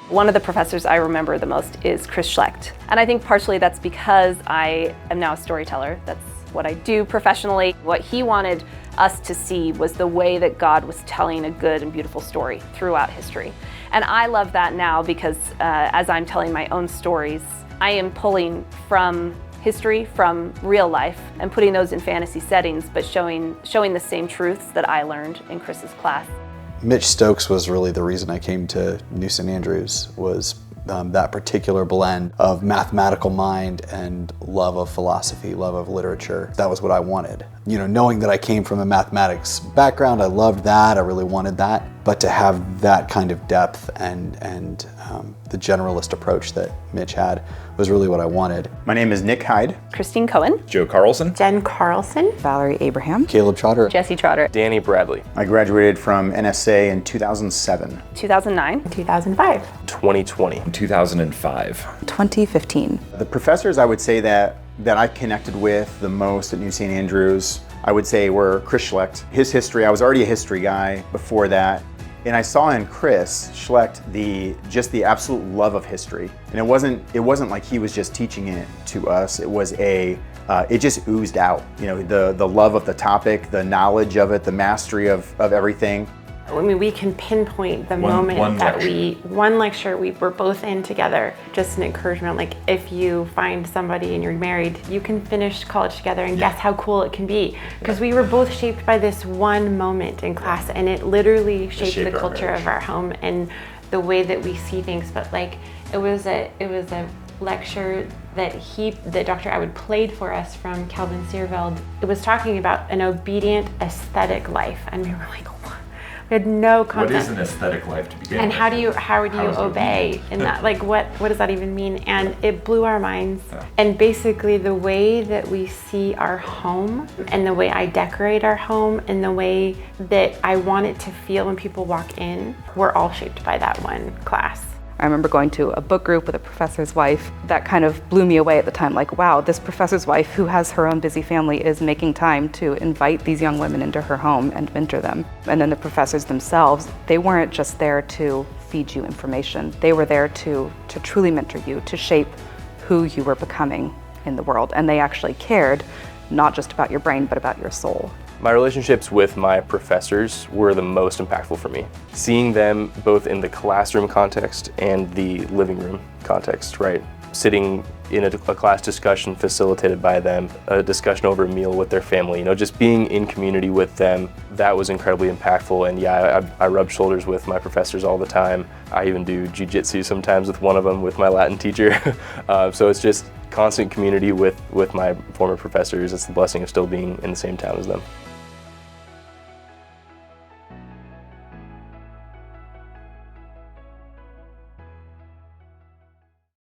One of the professors I remember the most is Chris Schlecht. And I think partially that's because I am now a storyteller. That's what I do professionally. What he wanted us to see was the way that God was telling a good and beautiful story throughout history. And I love that now because as I'm telling my own stories, I am pulling from history, from real life, and putting those in fantasy settings, but showing the same truths that I learned in Chris's class. Mitch Stokes was really the reason I came to New St. Andrews, was that particular blend of mathematical mind and love of philosophy, love of literature. That was what I wanted. You know, knowing that I came from a mathematics background, I loved that, I really wanted that. But to have that kind of depth and the generalist approach that Mitch had was really what I wanted. My name is Nick Hyde. Christine Cohen. Joe Carlson. Jen Carlson. Valerie Abraham. Caleb Trotter. Jesse Trotter. Danny Bradley. I graduated from NSA in 2007. 2009. 2005. 2020. 2005. 2015. The professors I would say that I connected with the most at New St. Andrews, I would say were Chris Schlecht. His history, I was already a history guy before that. And I saw in Chris Schlecht just the absolute love of history. And it wasn't like he was just teaching it to us. It was it just oozed out. You know, the love of the topic, the knowledge of it, the mastery of everything. I mean, we can pinpoint the moment that one lecture we were both in together, just an encouragement, like if you find somebody and you're married, you can finish college together and guess how cool it can be. Because we were both shaped by this one moment in class, and it literally shaped the culture of our home and the way that we see things. But like, it was a lecture that Dr. Atwood played for us from Calvin Seerveld. It was talking about an obedient aesthetic life, and we were like, we had no concept. What is an aesthetic life to begin and with? how do you obey in that? Like what does that even mean? And it blew our minds. Yeah. And basically the way that we see our home and the way I decorate our home and the way that I want it to feel when people walk in, we're all shaped by that one class. I remember going to a book group with a professor's wife. That kind of blew me away at the time, like, wow, this professor's wife who has her own busy family is making time to invite these young women into her home and mentor them. And then the professors themselves, they weren't just there to feed you information. They were there to truly mentor you, to shape who you were becoming in the world. And they actually cared not just about your brain, but about your soul. My relationships with my professors were the most impactful for me. Seeing them both in the classroom context and the living room context, right? Sitting in a class discussion facilitated by them, a discussion over a meal with their family, you know, just being in community with them, that was incredibly impactful. And yeah, I rub shoulders with my professors all the time. I even do jiu-jitsu sometimes with one of them, with my Latin teacher. So it's just constant community with my former professors. It's the blessing of still being in the same town as them.